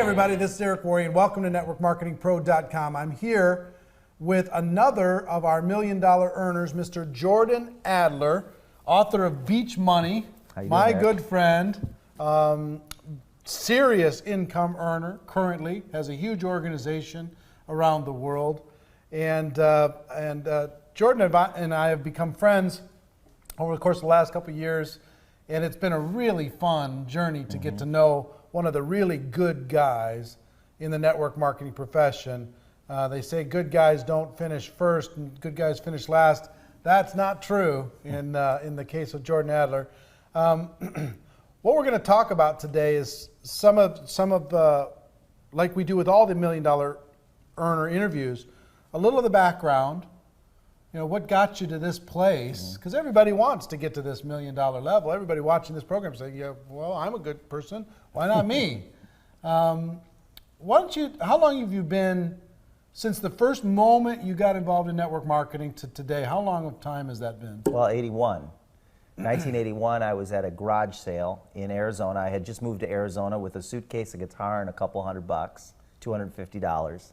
everybody, this is Eric Worre, and welcome to NetworkMarketingPro.com. I'm here with another of our $1 million earners, Mr. Jordan Adler, author of Beach Money, my good friend, serious income earner, currently has a huge organization around the world. And Jordan and I have become friends over the course of the last couple of years, and it's been a really fun journey to get to know one of the really good guys in the network marketing profession. They say good guys don't finish first and good guys finish last. That's not true in the case of Jordan Adler. What we're going to talk about today is some of the, like we do with all the $1 million earner interviews, a little of the background. You know, what got you to this place? Because everybody wants to get to this $1 million level. Everybody watching this program say, yeah, well, I'm a good person. Why not me? How long have you been, since the first moment you got involved in network marketing to today, how long of time has that been? Well, 1981, I was at a garage sale in Arizona. I had just moved to Arizona with a suitcase, a guitar, and a couple $100, $250.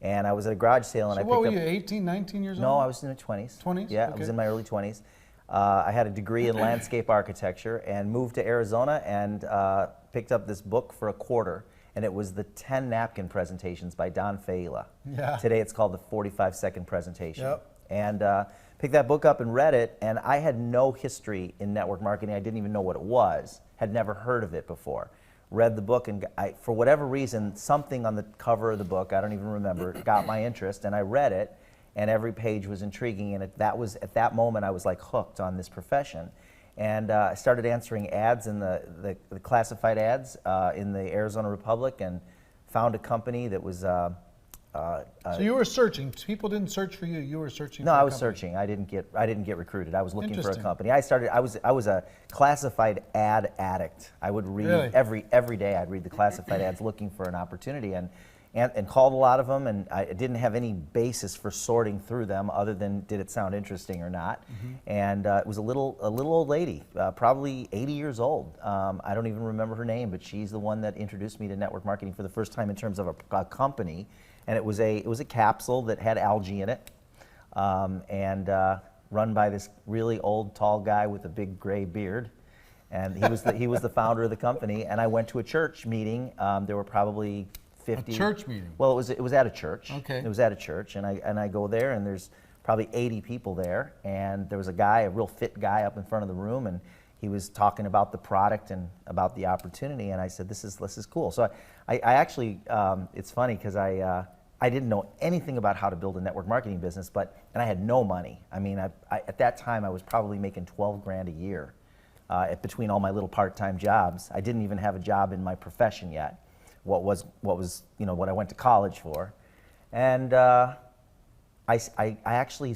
And I was at a garage sale, and so what were you, 18, 19 years old? No, I was in my 20s. 20s? Yeah, okay. I was in my early 20s. I had a degree in landscape architecture and moved to Arizona and picked up this book for a quarter. And it was the 10 napkin presentations by Faila. Yeah. Today it's called the 45-second presentation. Yep. And picked that book up and read it, and I had no history in network marketing. I didn't even know what it was, had never heard of it before. Read the book, and for whatever reason, something on the cover of the book, I don't even remember, got my interest, and I read it, and every page was intriguing, and at that moment I was like hooked on this profession. And I started answering ads in the classified ads in the Arizona Republic, and found a company that was so you were searching. People didn't search for you. You were searching. No, for I was company. searching. I didn't get recruited. I was looking for a company. I was a classified ad addict. I would read every day. I'd read the classified ads looking for an opportunity, and called a lot of them. And I didn't have any basis for sorting through them other than did it sound interesting or not. And it was a little old lady, probably 80 years old. I don't even remember her name, but she's the one that introduced me to network marketing for the first time in terms of a company. And it was a capsule that had algae in it, and run by this really old, tall guy with a big gray beard, and he was the founder of the company. And I went to a church meeting. There were probably 50. A church meeting. Well, it was at a church. Okay. It was at a church, and I go there, and there's probably 80 people there, and there was a guy, a real fit guy, up in front of the room, and he was talking about the product and about the opportunity, and I said, this is cool. So I actually, it's funny because I didn't know anything about how to build a network marketing business, and I had no money. I mean, at that time I was probably making 12 grand a year between all my little part-time jobs. I didn't even have a job in my profession yet. What was what I went to college for, and I actually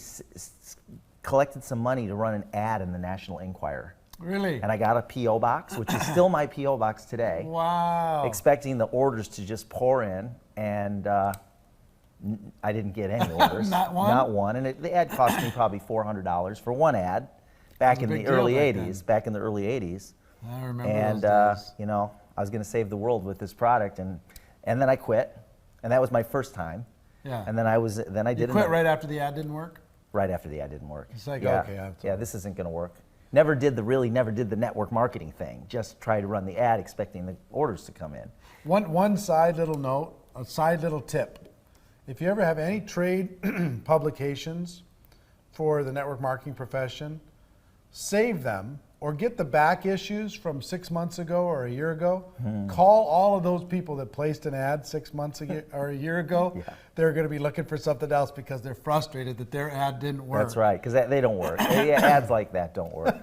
collected some money to run an ad in the National Enquirer. Really? And I got a P.O. box, which is still my P.O. box today. Wow. Expecting the orders to just pour in, and I didn't get any orders. Not one? Not one. And the ad cost me probably $400 for one ad back in the early 80s. Back in the early 80s. I remember and, those days. I was going to save the world with this product, and then I quit. And that was my first time. Yeah. And then I did You quit right after the ad didn't work? Right after the ad didn't work. It's like, yeah. okay. Yeah, this isn't going to work. Never did the network marketing thing. Just tried to run the ad expecting the orders to come in. One side little note, a side little tip. If you ever have any trade publications for the network marketing profession, save them or get the back issues from 6 months ago or a year ago. Call all of those people that placed an ad 6 months ago or a year ago. Yeah. They're going to be looking for something else because they're frustrated that their ad didn't work. That's right, because they don't work. Ads like that don't work.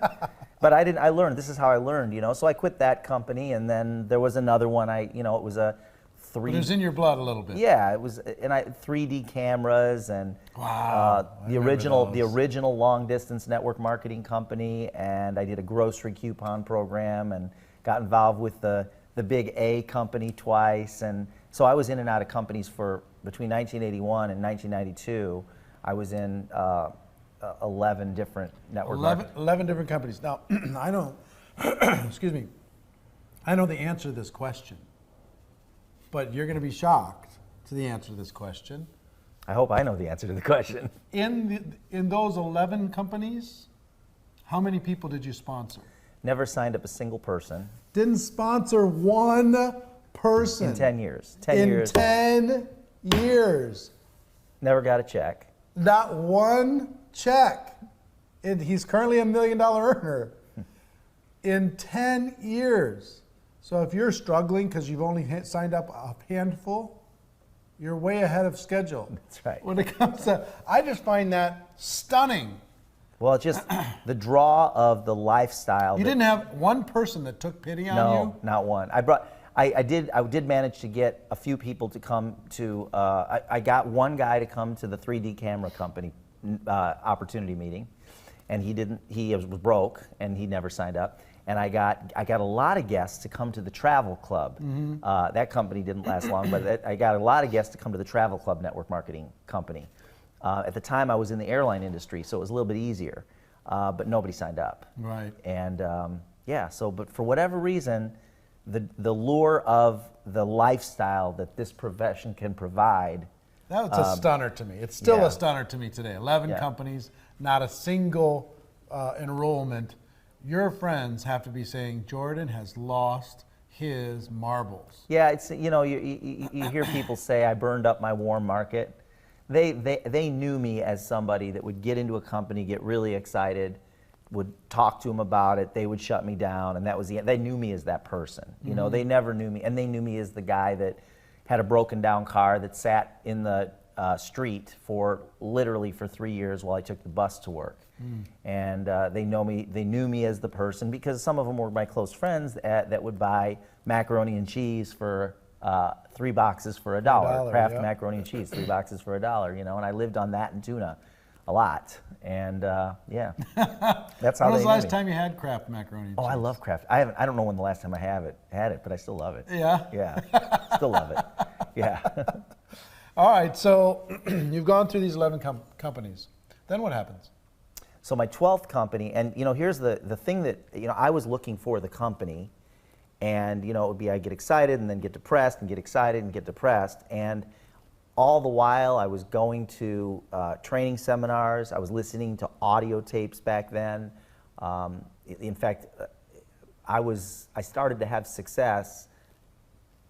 But I learned. This is how I learned. So I quit that company, and then there was another one. It was a But it was in your blood a little bit. Yeah, it was, and 3D cameras and wow, the original long distance network marketing company, and I did a grocery coupon program and got involved with the big A company twice, and so I was in and out of companies for between 1981 and 1992. I was in 11 different network 11 different companies. Now, I know, excuse me, I know the answer to this question. but you're going to be shocked to the answer to this question. I hope I know the answer to the question. In those 11 companies, how many people did you sponsor? Never signed up a single person. Didn't sponsor one person. In 10 years. 10 years. 10 years. Never got a check. Not one check. And he's currently $1 million earner. In 10 years. So if you're struggling because you've only signed up a handful, you're way ahead of schedule. That's right. When it comes to, I just find that stunning. Well, it's just the draw of the lifestyle. You didn't have one person that took pity on you? No, not one. I did manage to get a few people to come to, I got one guy to come to the 3D camera company opportunity meeting, and he was broke and he never signed up. And I got a lot of guests to come to the travel club. Mm-hmm. That company didn't last long, but I got a lot of guests to come to the travel club network marketing company. At the time, I was in the airline industry, so it was a little bit easier, but nobody signed up. Right. And but for whatever reason, the lure of the lifestyle that this profession can provide. That was a stunner to me. It's still a stunner to me today. 11 companies, not a single enrollment. Your friends have to be saying, Jordan has lost his marbles. Yeah, it's you hear people say I burned up my warm market. They knew me as somebody that would get into a company, get really excited, would talk to them about it. They would shut me down, and that was they knew me as that person. You know, they never knew me, and they knew me as the guy that had a broken down car that sat in the street literally for 3 years while I took the bus to work. And they knew me as the person because some of them were my close friends that would buy macaroni and cheese for 3 boxes for $1. Kraft macaroni and cheese, 3 boxes for $1. You know, and I lived on that and tuna a lot. And that's how. When was the last time you had Kraft macaroni and cheese? Oh, I love Kraft. I don't know when the last time I had it, but I still love it. Yeah. Yeah, still love it. Yeah. All right, so you've gone through these 11 companies. Then what happens? So my 12th company, and here's the thing that I was looking for the company, and it would be I get excited and then get depressed and get excited and get depressed, and all the while I was going to training seminars. I was listening to audio tapes back then. In fact, I started to have success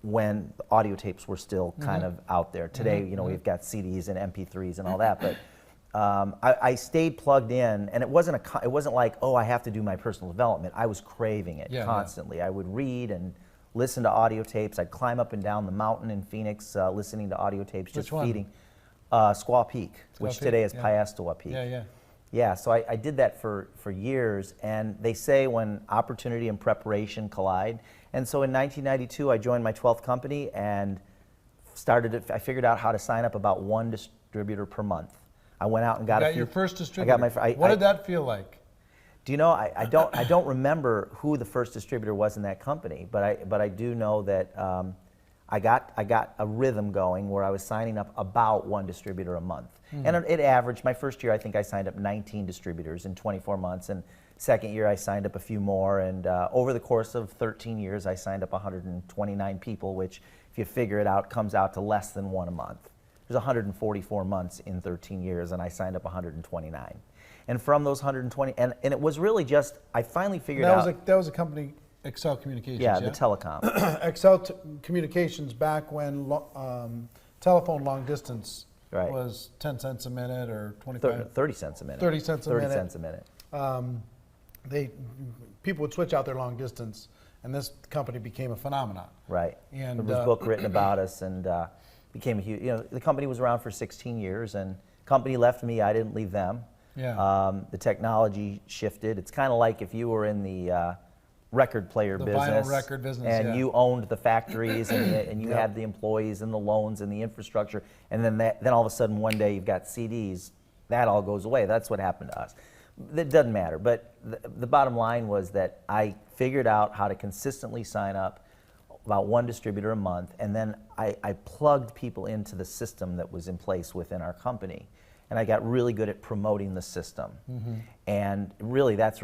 when the audio tapes were still kind of out there. Today, we've got CDs and MP3s and all that, but I stayed plugged in, and it wasn't like, oh, I have to do my personal development. I was craving it constantly. I would read and listen to audio tapes. I'd climb up and down the mountain in Phoenix listening to audio tapes, just feeding. Squaw Peak, which today is Piestewa Peak. Yeah, so I did that for years, and they say when opportunity and preparation collide. And so in 1992, I joined my 12th company and I figured out how to sign up about 1 distributor per month. I went out and got your first distributor. What did that feel like? Do you know? I don't remember who the first distributor was in that company, but I do know that I got a rhythm going where I was signing up about 1 distributor a month, and it averaged. My first year, I think I signed up 19 distributors in 24 months, and second year I signed up a few more, and over the course of 13 years, I signed up 129 people, which, if you figure it out, comes out to less than 1 a month. There's 144 months in 13 years, and I signed up 129. And from those 120, and it was really just, I finally figured out. That was a company, Excel Communications. Yeah, the telecom. Excel Communications back when telephone long distance was 10 cents a minute or 25. 30 cents a minute. 30 cents a minute. 30 cents a minute. People would switch out their long distance, and this company became a phenomenon. Right. And there was a book written about us, and became a huge. The company was around for 16 years, and company left me. I didn't leave them. Yeah. The technology shifted. It's kind of like if you were in the record player business, vinyl record business, and you owned the factories, and you had the employees and the loans and the infrastructure, and then all of a sudden one day you've got CDs. That all goes away. That's what happened to us. That doesn't matter. But the bottom line was that I figured out how to consistently sign up about 1 distributor a month, and then I plugged people into the system that was in place within our company. And I got really good at promoting the system. And really, that's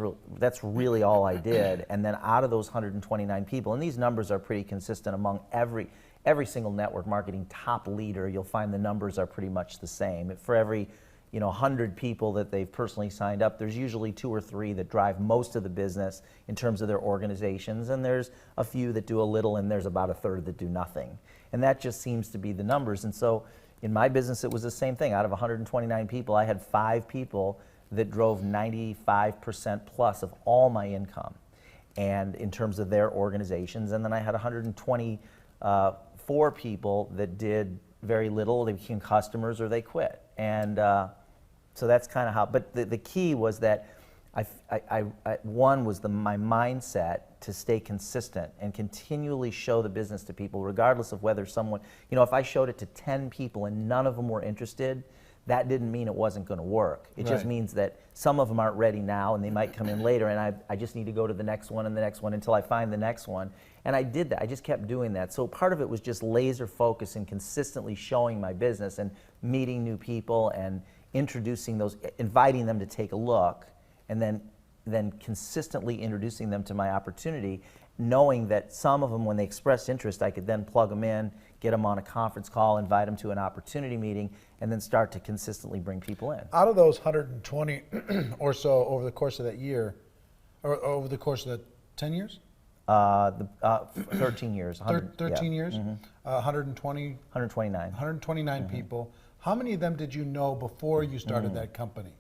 really all I did. And then out of those 129 people, and these numbers are pretty consistent among every single network marketing top leader, you'll find the numbers are pretty much the same. For every 100 people that they've personally signed up, there's usually 2 or 3 that drive most of the business in terms of their organizations, and there's a few that do a little, and there's about a third that do nothing. And that just seems to be the numbers. And so in my business, it was the same thing. Out of 129 people, I had 5 people that drove 95% plus of all my income, and in terms of their organizations. And then I had 124 people that did very little. They became customers or they quit. And so that's kind of how, but the key was that one was my mindset to stay consistent and continually show the business to people, regardless of whether someone, if I showed it to 10 people and none of them were interested, that didn't mean it wasn't going to work. It just means that some of them aren't ready now and they might come in later, and I just need to go to the next one and the next one until I find the next one. And I did that. I just kept doing that. So part of it was just laser focus and consistently showing my business and meeting new people and introducing those, inviting them to take a look, and then consistently introducing them to my opportunity, knowing that some of them, when they expressed interest, I could then plug them in, get them on a conference call, invite them to an opportunity meeting, and then start to consistently bring people in. Out of those 120 or so over the course of that year, or over the course of the 10 years? 13 years. 13 years? Mm-hmm. 129 people. How many of them did you know before you started that company?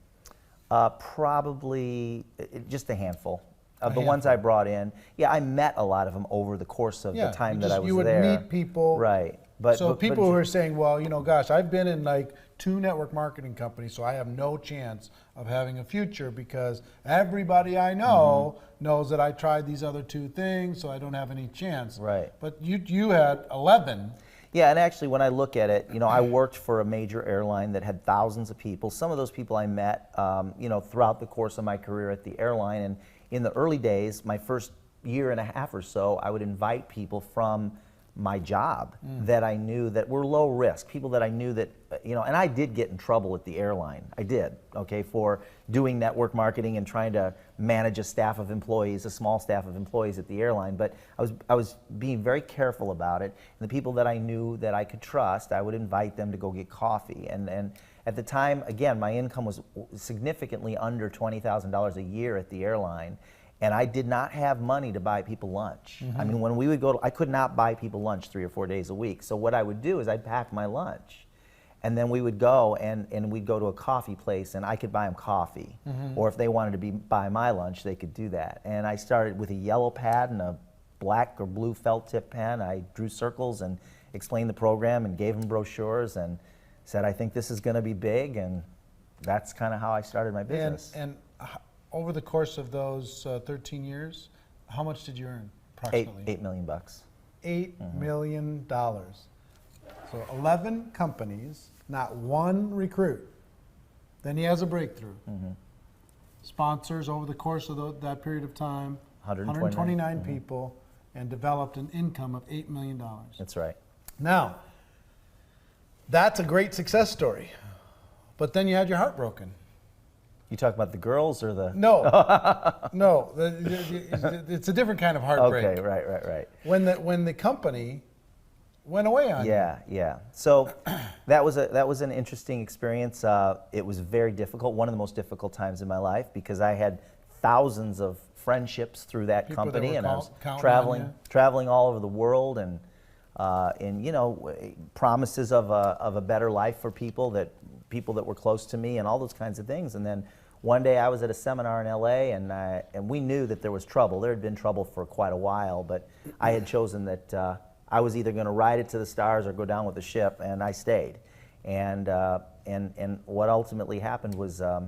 Probably just a handful. Of the ones I brought in, I met a lot of them over the course of the time that I was there. You would meet people. Right. So people who are saying, well, gosh, I've been in like 2 network marketing companies, so I have no chance of having a future because everybody I know knows that I tried these other 2 things, so I don't have any chance. Right. But you had 11. Yeah, and actually when I look at it, I worked for a major airline that had thousands of people. Some of those people I met, throughout the course of my career at the airline. And in the early days, my first year and a half or so, I would invite people from my job that I knew that were low risk, people that I knew that, and I did get in trouble at the airline. I did, for doing network marketing and trying to manage a staff of employees, a small staff of employees at the airline. But I was being very careful about it. And the people that I knew that I could trust, I would invite them to go get coffee. And at the time, again, my income was significantly under $20,000 a year at the airline. And I did not have money to buy people lunch. I mean, when we would go, I could not buy people lunch 3 or 4 days a week. So what I would do is I'd pack my lunch, and then we would go and we'd go to a coffee place, and I could buy them coffee. Or if they wanted to buy my lunch, they could do that. And I started with a yellow pad and a black or blue felt tip pen. I drew circles and explained the program and gave them brochures and said, I think this is going to be big. And that's kind of how I started my business. And over the course of those 13 years, how much did you earn approximately? $8 million. $8 million. So 11 companies, not one recruit. Then he has a breakthrough. Sponsors over the course of that period of time, 129 people, and developed an income of $8 million. That's right. Now, that's a great success story. But then you had your heart broken. You talk about the girls or the... No, no, it's a different kind of heartbreak. Okay, right. When the company went away on you. Yeah. So that was an interesting experience. It was very difficult, one of the most difficult times in my life, because I had thousands of friendships through that People company, that and I was counting traveling all over the world, and promises of a better life for people that were close to me, and all those kinds of things. And then one day I was at a seminar in LA, and we knew that there was trouble. There had been trouble for quite a while, but I had chosen that I was either going to ride it to the stars or go down with the ship, and I stayed. And what ultimately happened was I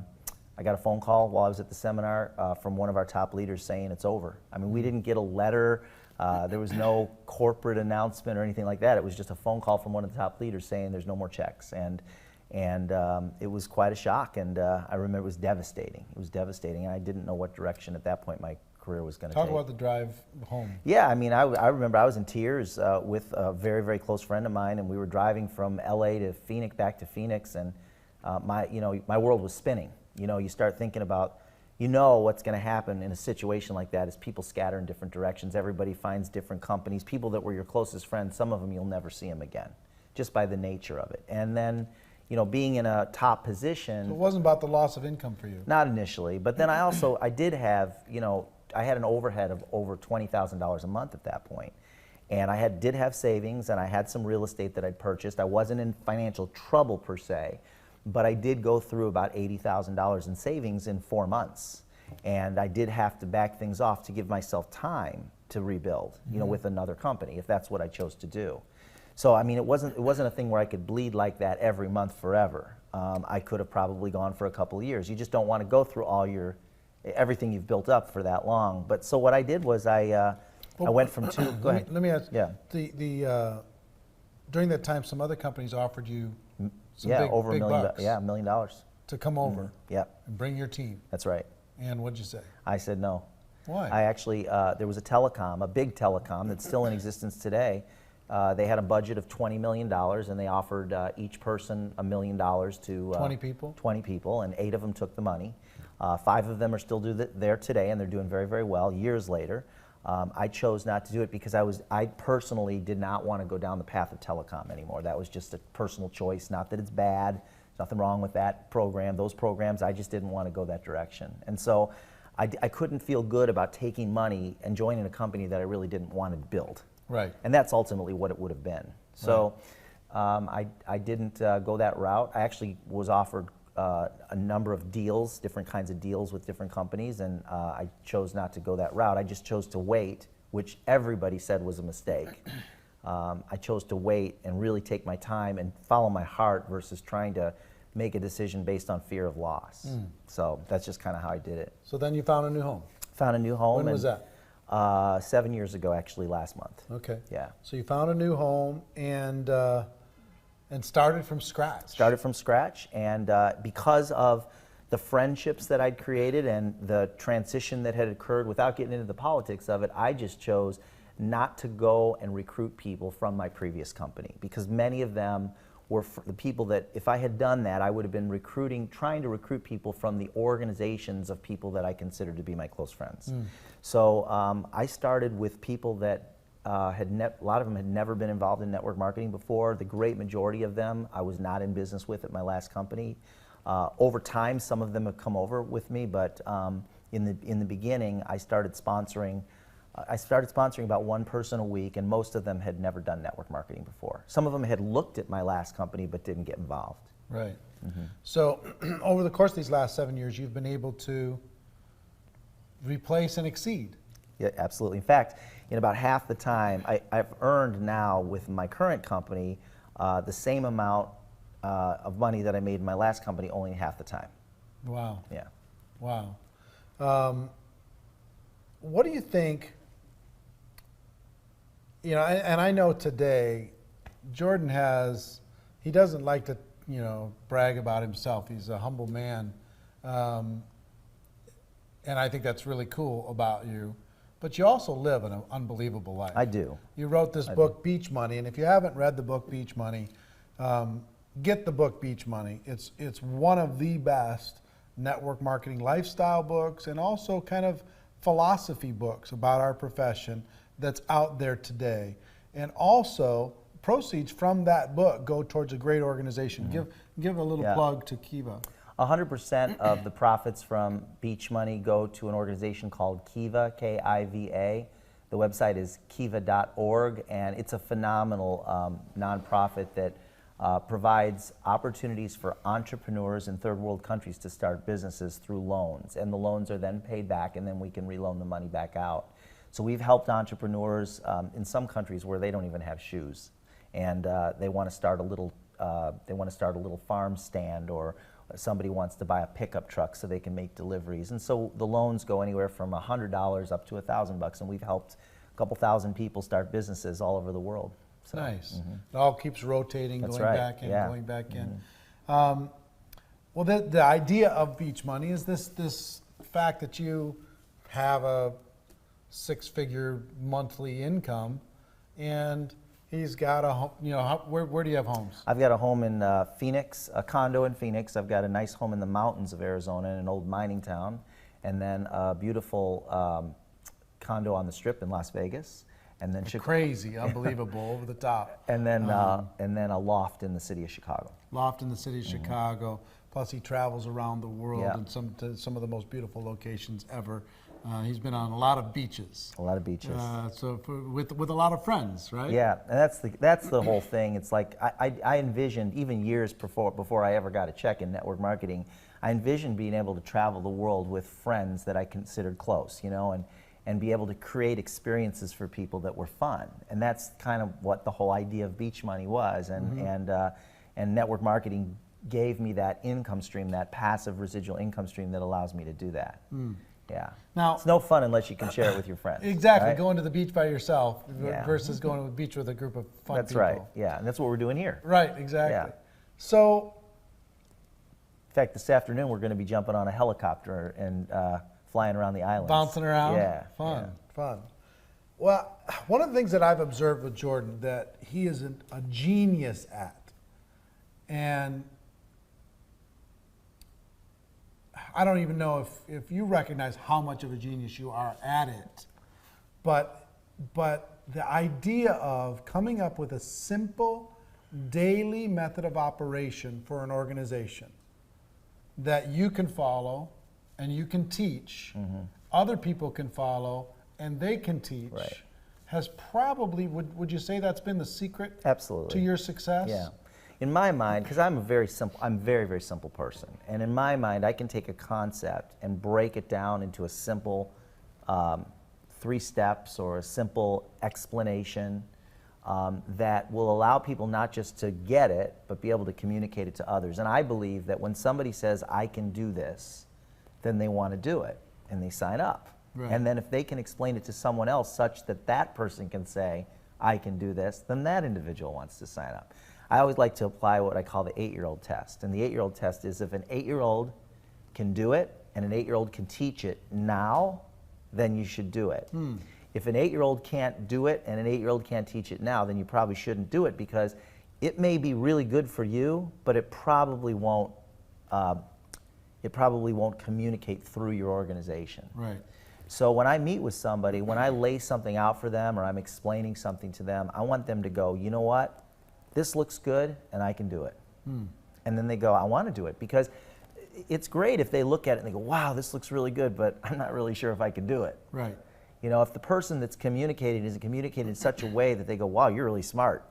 got a phone call while I was at the seminar from one of our top leaders saying it's over. I mean, we didn't get a letter. There was no corporate announcement or anything like that. It was just a phone call from one of the top leaders saying there's no more checks. And it was quite a shock, and I remember it was devastating. It was devastating, and I didn't know what direction at that point my career was going to take. Talk about the drive home. Yeah, I mean, I remember I was in tears with a very, very close friend of mine, and we were driving from LA to Phoenix, back to Phoenix, and my world was spinning. You start thinking about, you know what's going to happen in a situation like that is people scatter in different directions. Everybody finds different companies. People that were your closest friends, some of them you'll never see them again, just by the nature of it. And then, you know, being in a top position. So it wasn't about the loss of income for you. Not initially, but then I did have, you know, I had an overhead of over $20,000 a month at that point. And I did have savings, and I had some real estate that I'd purchased. I wasn't in financial trouble per se, but I did go through about $80,000 in savings in 4 months. And I did have to back things off to give myself time to rebuild, you know, with another company, if that's what I chose to do. So, I mean, it wasn't a thing where I could bleed like that every month forever. I could have probably gone for a couple of years. You just don't want to go through everything you've built up for that long. But so what I did was I went from two. Go ahead. Let me ask. Yeah. During that time, some other companies offered you some over big $1 million. bucks Yeah, $1 million. to come over. Yeah. And bring your team. That's right. And what'd you say? I said no. Why? I actually there was a big telecom that's still in existence today. They had a budget of $20 million, and they offered each person $1 million to 20 people. 20 people, and 8 of them took the money. 5 of them are still there today, and they're doing very, very well years later. I chose not to do it because I personally did not want to go down the path of telecom anymore. That was just a personal choice. Not that it's bad. There's nothing wrong with that program. Those programs, I just didn't want to go that direction. And so I couldn't feel good about taking money and joining a company that I really didn't want to build. Right. And that's ultimately what it would have been. So I didn't go that route. I actually was offered a number of deals, different kinds of deals with different companies, and I chose not to go that route. I just chose to wait, which everybody said was a mistake. I chose to wait and really take my time and follow my heart versus trying to make a decision based on fear of loss. So that's just kind of how I did it. So then you found a new home. Found a new home. When was that? 7 years ago, actually, last month. Okay. Yeah. So you found a new home and started from scratch. Started from scratch, and because of the friendships that I'd created and the transition that had occurred, without getting into the politics of it, I just chose not to go and recruit people from my previous company, because many of them were the people that, if I had done that, I would have been trying to recruit people from the organizations of people that I considered to be my close friends. So I started with people that a lot of them had never been involved in network marketing before. The great majority of them I was not in business with at my last company. Over time, some of them have come over with me, but in the beginning, I started sponsoring about one person a week, and most of them had never done network marketing before. Some of them had looked at my last company but didn't get involved. Right. So over the course of these last 7 years, you've been able to replace and exceed. Yeah, absolutely. In fact, in about half the time, I've earned now with my current company the same amount of money that I made in my last company, only in half the time. Wow. Yeah. Wow. What do you think, you know, and I know today, Jordan he doesn't like to, you know, brag about himself. He's a humble man. And I think that's really cool about you. But you also live an unbelievable life. I do. You wrote this book, Beach Money, and if you haven't read the book, Beach Money, get the book, Beach Money. It's one of the best network marketing lifestyle books, and also kind of philosophy books about our profession that's out there today. And also, proceeds from that book go towards a great organization. Give a little plug to Kiva. 100% of the profits from Beach Money go to an organization called Kiva, K-I-V-A. The website is kiva.org, and it's a phenomenal nonprofit that provides opportunities for entrepreneurs in third world countries to start businesses through loans. And the loans are then paid back, and then we can reloan the money back out. So we've helped entrepreneurs in some countries where they don't even have shoes, and they want to start a little farm stand, or somebody wants to buy a pickup truck so they can make deliveries. And so the loans go anywhere from $100 up to $1,000, and we've helped a couple thousand people start businesses all over the world. So, nice. It all keeps rotating, That's going right. back in, Yeah. going back in. Well, the idea of Beach Money is this fact that you have a 6-figure monthly income, and he's got a home. You know, where do you have homes? I've got a home in Phoenix, a condo in Phoenix. I've got a nice home in the mountains of Arizona in an old mining town. and then a beautiful condo on the Strip in Las Vegas, and then crazy, unbelievable, over the top. And then a loft in the city of Chicago. Loft in the city of Chicago. Plus, he travels around the world and some of the most beautiful locations ever. He's been on a lot of beaches. A lot of beaches. With a lot of friends, right? Yeah, and that's the whole thing. It's like I envisioned, even years before I ever got a check in network marketing, I envisioned being able to travel the world with friends that I considered close, and be able to create experiences for people that were fun. And that's kind of what the whole idea of Beach Money was. And network marketing gave me that income stream, that passive residual income stream that allows me to do that. Yeah. Now, it's no fun unless you can share it with your friends. Exactly. Right? Going to the beach by yourself versus going to the beach with a group of fun That's people. That's right. Yeah, and that's what we're doing here. Right, exactly. Yeah. So, in fact, this afternoon we're going to be jumping on a helicopter and flying around the islands. Bouncing around? Yeah. Fun. Well, one of the things that I've observed with Jordan that he is a genius at, and I don't even know if you recognize how much of a genius you are at it, but the idea of coming up with a simple daily method of operation for an organization that you can follow and you can teach, other people can follow and they can teach, has probably, would you say that's been the secret Absolutely. To your success? Yeah. In my mind, because I'm a very, very simple person, and in my mind, I can take a concept and break it down into a simple 3 steps or a simple explanation that will allow people not just to get it, but be able to communicate it to others. And I believe that when somebody says, I can do this, then they want to do it, and they sign up. Right. And then if they can explain it to someone else such that that person can say, I can do this, then that individual wants to sign up. I always like to apply what I call the 8-year-old test. And the 8-year-old test is if an 8-year-old can do it and an 8-year-old can teach it now, then you should do it. If an 8-year-old can't do it and an 8-year-old can't teach it now, then you probably shouldn't do it because it may be really good for you, but it probably won't communicate through your organization. Right. So when I meet with somebody, when I lay something out for them or I'm explaining something to them, I want them to go, you know what? This looks good and I can do it. And then they go, I want to do it, because it's great if they look at it and they go, wow, this looks really good, but I'm not really sure if I can do it. Right. If the person that's communicating isn't communicating in such a way that they go, wow, you're really smart,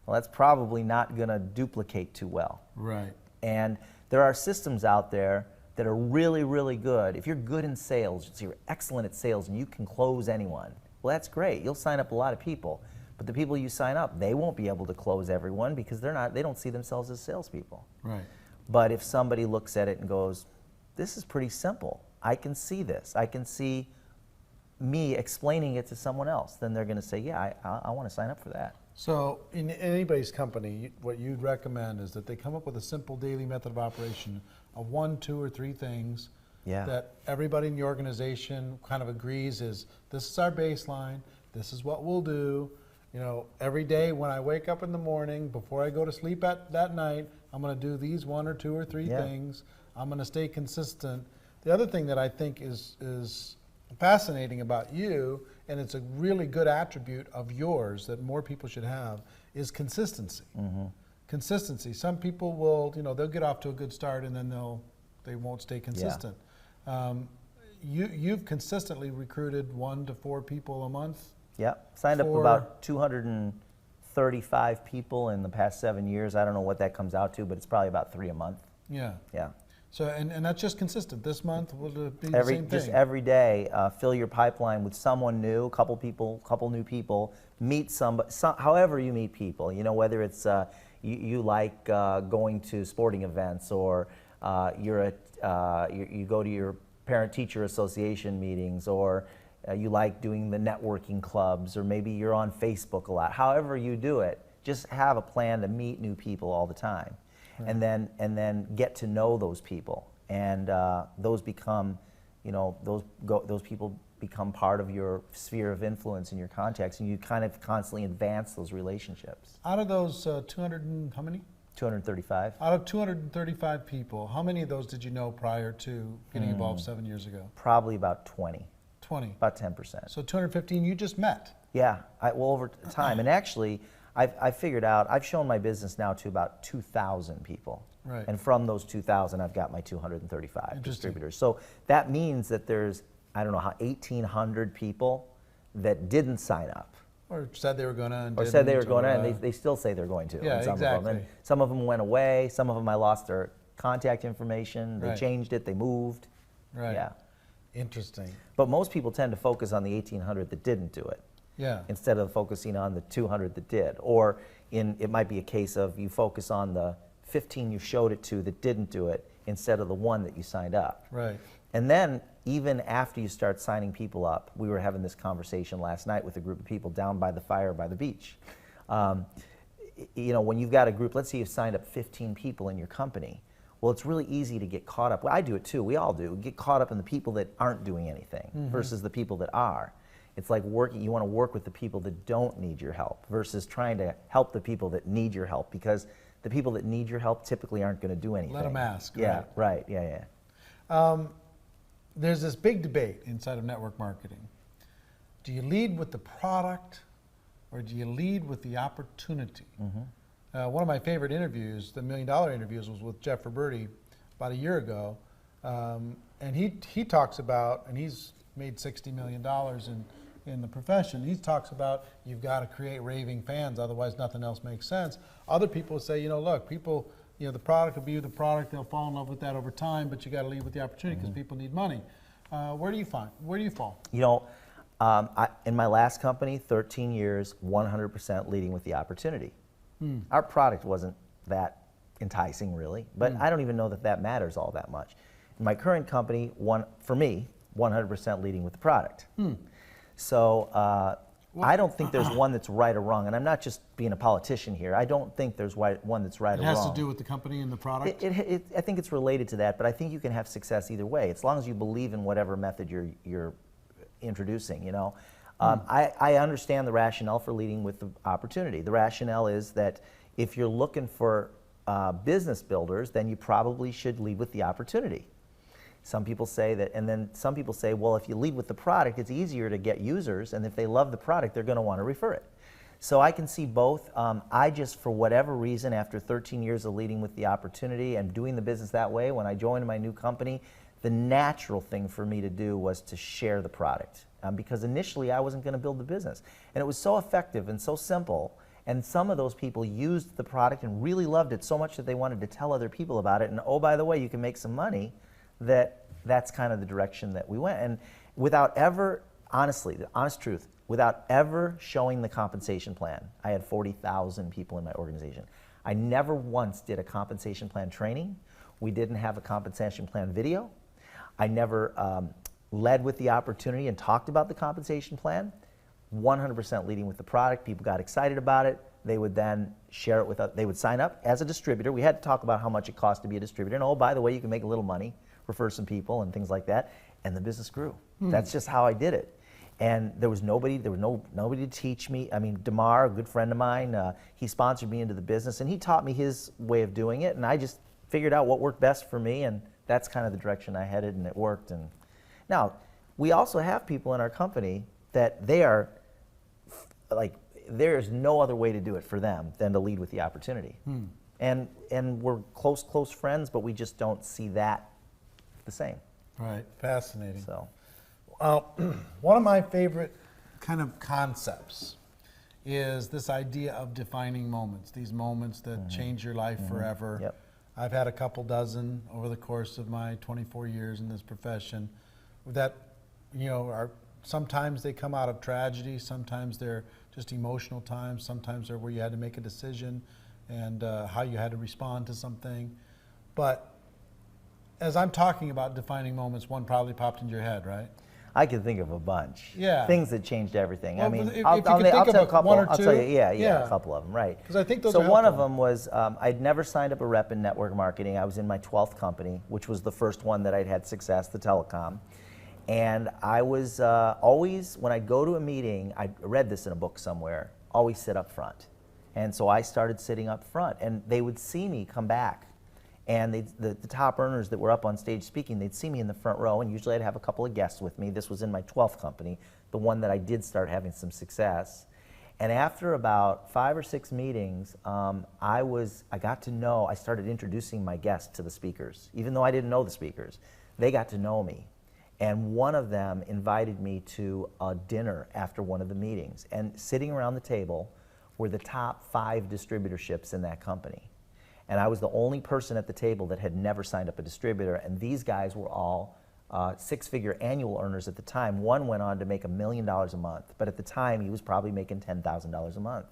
well, that's probably not going to duplicate too well. Right. And there are systems out there that are really, really good. If you're good in sales, so you're excellent at sales and you can close anyone, well, that's great. You'll sign up a lot of people. But the people you sign up, they won't be able to close everyone because they don't see themselves as salespeople. Right. But if somebody looks at it and goes, this is pretty simple, I can see this, I can see me explaining it to someone else, then they're going to say, yeah, I want to sign up for that. So in anybody's company, what you'd recommend is that they come up with a simple daily method of operation of 1, 2, or 3 things that everybody in the organization kind of agrees is, this is our baseline, this is what we'll do. Every day when I wake up in the morning, before I go to sleep that night, I'm going to do these 1 or 2 or 3 things. I'm going to stay consistent. The other thing that I think is fascinating about you, and it's a really good attribute of yours that more people should have, is consistency. Consistency. Some people will, they'll get off to a good start and then they won't stay consistent. You've consistently recruited 1 to 4 people a month. Yeah, signed up about 235 people in the past 7 years. I don't know what that comes out to, but it's probably about 3 a month. Yeah. Yeah. So, and that's just consistent. This month will be the same thing. Just every day, fill your pipeline with someone new, a couple new people, meet somebody, however you meet people, whether it's you like going to sporting events or you go to your parent-teacher association meetings, or you like doing the networking clubs, or maybe you're on Facebook a lot. However you do it, just have a plan to meet new people all the time. Right. And then get to know those people, and those become, those people become part of your sphere of influence and your contacts, and you kind of constantly advance those relationships. Out of those 200 and how many? 235. Out of 235 people, how many of those did you know prior to getting involved 7 years ago? Probably about 20. 20. About 10%. So 215 you just met. Yeah, well, over time. And actually, I've figured out, I've shown my business now to about 2,000 people. Right. And from those 2,000, I've got my 235 distributors. So that means that there's, I don't know, 1,800 people that didn't sign up. Or said they were going to. Or said they were going to, and they still say they're going to. Yeah, some exactly. Of them. And some of them went away. Some of them I lost their contact information. They changed it. They moved. Right. Yeah. Interesting. But most people tend to focus on the 1,800 that didn't do it. Yeah. Instead of focusing on the 200 that did. Or it might be a case of you focus on the 15 you showed it to that didn't do it instead of the one that you signed up. Right. And then even after you start signing people up, we were having this conversation last night with a group of people down by the fire by the beach. You know, when you've got a group, let's say you've signed up 15 people in your company. Well, it's really easy to get caught up. Well, I do it too. We all do. Get caught up in the people that aren't doing anything versus the people that are. It's like working. You want to work with the people that don't need your help versus trying to help the people that need your help, because the people that need your help typically aren't going to do anything. Let them ask. Yeah, right. Yeah. There's this big debate inside of network marketing. Do you lead with the product or do you lead with the opportunity? One of my favorite interviews, the $1 Million interviews, was with Jeff Roberti about a year ago. And he talks about, and he's made $60 million in the profession. He talks about you've got to create raving fans, otherwise nothing else makes sense. Other people say, you know, look, people, you know, the product will be the product, they'll fall in love with that over time, but you got to lead with the opportunity because people need money. Where do you fall? You know, in my last company, 13 years, 100% leading with the opportunity. Our product wasn't that enticing, really, but I don't even know that that matters all that much. In my current company, for me, 100% leading with the product. So I don't think there's one that's right or wrong, and I'm not just being a politician here. I don't think there's one that's right or wrong. It has to do with the company and the product? I think it's related to that, but I think you can have success either way, as long as you believe in whatever method you're introducing, you know. I understand the rationale for leading with the opportunity. The rationale is that if you're looking for business builders, then you probably should lead with the opportunity. Some people say that, and then some people say, well, if you lead with the product, it's easier to get users, and if they love the product, they're going to want to refer it. So I can see both. I just, for whatever reason, after 13 years of leading with the opportunity and doing the business that way, when I joined my new company, the natural thing for me to do was to share the product. Because initially I wasn't going to build the business. And it was so effective and so simple, and some of those people used the product and really loved it so much that they wanted to tell other people about it, and oh, by the way, you can make some money, that's kind of the direction that we went. And without ever, honestly, the honest truth, without ever showing the compensation plan, I had 40,000 people in my organization. I never once did a compensation plan training. We didn't have a compensation plan video. I never led with the opportunity and talked about the compensation plan. 100% leading with the product. People got excited about it. They would then share it with us. They would sign up as a distributor. We had to talk about how much it cost to be a distributor. And oh, by the way, you can make a little money, refer some people and things like that. And the business grew. That's just how I did it. And there was nobody to teach me. I mean, Damar, a good friend of mine, he sponsored me into the business, and he taught me his way of doing it. And I just figured out what worked best for me, and that's kind of the direction I headed, and it worked. And now, we also have people in our company that they are, like, there's no other way to do it for them than to lead with the opportunity. And we're close friends, but we just don't see that the same. Right, fascinating. So, one of my favorite kind of concepts is this idea of defining moments, these moments that change your life forever. Yep. I've had a couple dozen over the course of my 24 years in this profession that, you know, are sometimes they come out of tragedy, sometimes they're just emotional times, sometimes they're where you had to make a decision and how you had to respond to something. But as I'm talking about defining moments, one probably popped into your head, right? I can think of a bunch. Yeah. Things that changed everything. Well, I mean, if I'll you could think tell of you a couple. one or I'll two. tell you, yeah, Yeah. a couple of them, right? Because I think those so are one of helpful. them was I'd never signed up a rep in network marketing. I was in my 12th company, which was the first one that I'd had success, the telecom. And I was always, when I'd go to a meeting, I read this in a book somewhere, always sit up front. And so I started sitting up front, and they would see me come back. And the top earners that were up on stage speaking, they'd see me in the front row, and usually I'd have a couple of guests with me. This was in my 12th company, the one that I did start having some success. And after about 5 or 6 meetings, I started introducing my guests to the speakers. Even though I didn't know the speakers, they got to know me. And one of them invited me to a dinner after one of the meetings. And sitting around the table were the top 5 distributorships in that company. And I was the only person at the table that had never signed up a distributor, and these guys were all 6-figure annual earners at the time. One went on to make $1 million a month, but at the time he was probably making $10,000 a month.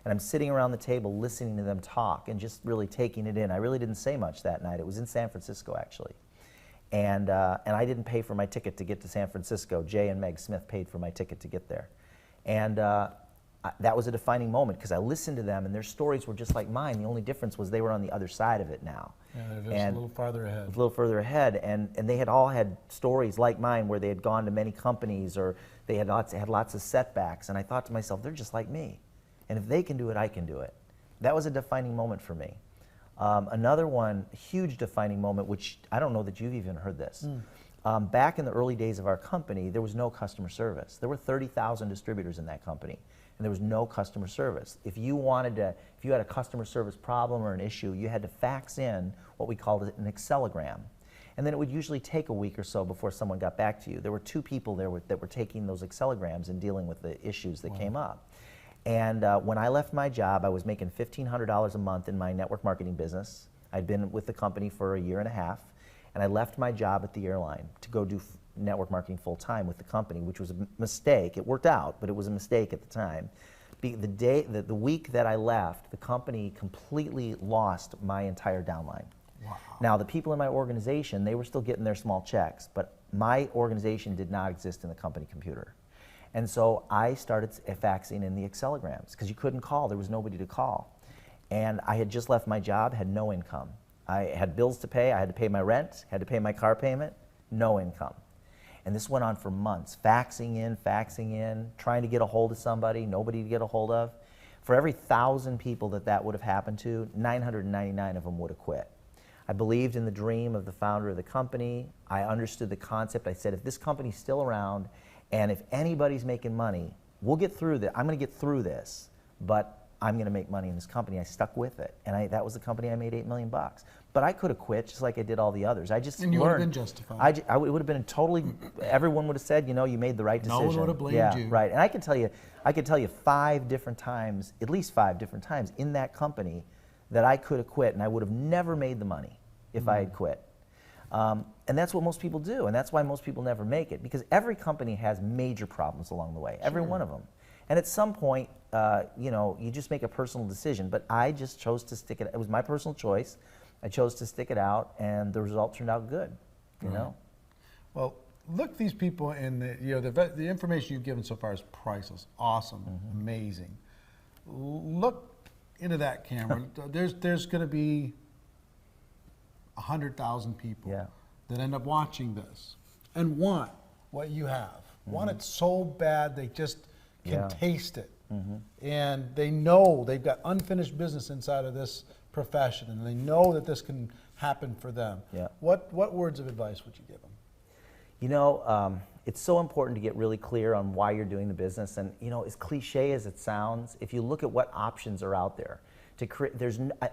And I'm sitting around the table listening to them talk and just really taking it in. I really didn't say much that night. It was in San Francisco, actually. And I didn't pay for my ticket to get to San Francisco. Jay and Meg Smith paid for my ticket to get there. And that was a defining moment because I listened to them and their stories were just like mine. The only difference was they were on the other side of it now. Yeah, they're just a little farther ahead. A little further ahead, and they had all had stories like mine where they had gone to many companies or they had lots of setbacks. And I thought to myself, they're just like me. And if they can do it, I can do it. That was a defining moment for me. Another one, huge defining moment, which I don't know that you've even heard this. Back in the early days of our company, there was no customer service. There were 30,000 distributors in that company, and there was no customer service. If you had a customer service problem or an issue, you had to fax in what we called an Excelogram. And then it would usually take a week or so before someone got back to you. There were 2 people there that were taking those Excelograms and dealing with the issues that came up. And when I left my job, I was making $1,500 a month in my network marketing business. I'd been with the company for 1.5 years, and I left my job at the airline to go do network marketing full-time with the company, which was a mistake. It worked out, but it was a mistake at the time. The week that I left, the company completely lost my entire downline. Wow. Now, the people in my organization, they were still getting their small checks, but my organization did not exist in the company computer. And so I started faxing in the Excelograms because you couldn't call. There was nobody to call. And I had just left my job, had no income. I had bills to pay. I had to pay my rent, had to pay my car payment, no income. And this went on for months, faxing in, trying to get a hold of somebody, nobody to get a hold of. For every 1,000 people that would have happened to, 999 of them would have quit. I believed in the dream of the founder of the company. I understood the concept. I said, if this company's still around, and if anybody's making money, we'll get through this. I'm going to get through this, but I'm going to make money in this company. I stuck with it, and that was the company I made $8 million. But I could have quit just like I did all the others. I just and you learned. would have been justified. It would have been totally. Everyone would have said, you made the right decision. No one would have blamed you. Right. And I could tell you 5 different times, at least 5 different times in that company, that I could have quit, and I would have never made the money if I had quit. And that's what most people do, and that's why most people never make it, because every company has major problems along the way, every one of them. And at some point, you just make a personal decision, but I just chose to stick it. It was my personal choice. I chose to stick it out, and the result turned out good, you know? Well, look these people in the information you've given so far is priceless, awesome, amazing. Look into that camera. There's going to be 100,000 people that end up watching this and want what you have. Want it so bad they just can taste it. And they know they've got unfinished business inside of this profession, and they know that this can happen for them. What words of advice would you give them? It's so important to get really clear on why you're doing the business. And as cliche as it sounds, if you look at what options are out there,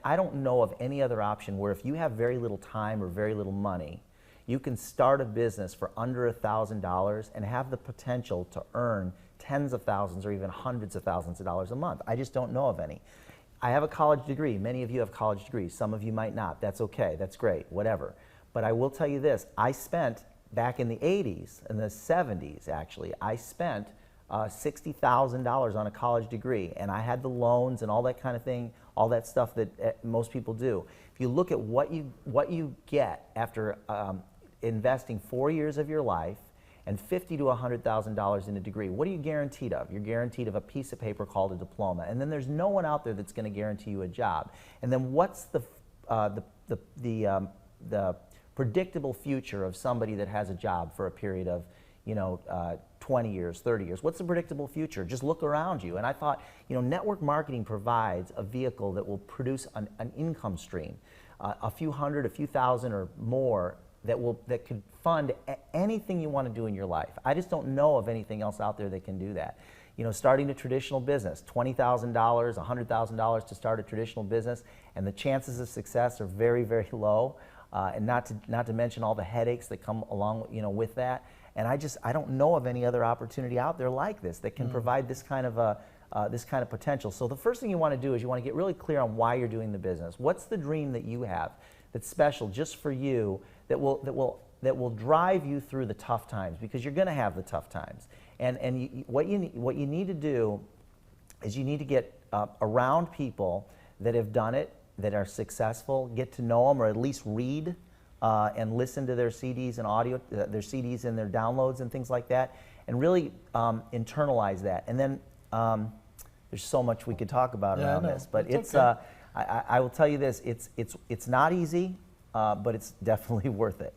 I don't know of any other option where if you have very little time or very little money, you can start a business for under $1,000 and have the potential to earn tens of thousands or even hundreds of thousands of dollars a month. I just don't know of any. I have a college degree. Many of you have college degrees. Some of you might not. That's okay. That's great. Whatever. But I will tell you this. I spent, back in the 80s, in the 70s actually, I spent $60,000 on a college degree, and I had the loans and all that kind of thing, all that stuff that most people do. If you look at what you get after investing 4 years of your life and $50,000 to $100,000 in a degree, what are you guaranteed of? You're guaranteed of a piece of paper called a diploma, and then there's no one out there that's going to guarantee you a job. And then what's the predictable future of somebody that has a job for a period of 20 20 years, 30 years? What's the predictable future? Just look around you. And I thought, network marketing provides a vehicle that will produce an income stream, a few hundred, a few thousand or more that could fund anything you want to do in your life. I just don't know of anything else out there that can do that. Starting a traditional business, $20,000, $100,000 to start a traditional business, and the chances of success are very, very low. And not to mention all the headaches that come along, with that. And I don't know of any other opportunity out there like this that can provide this kind of potential. So the first thing you want to do is you want to get really clear on why you're doing the business. What's the dream that you have that's special just for you that will drive you through the tough times, because you're going to have the tough times. And what you need to do is you need to get around people that have done it, that are successful, get to know them, or at least read and listen to their CDs and audio, their CDs and their downloads and things like that, and really internalize that. And then there's so much we could talk about around this, but it's okay. I will tell you this: it's not easy, but it's definitely worth it.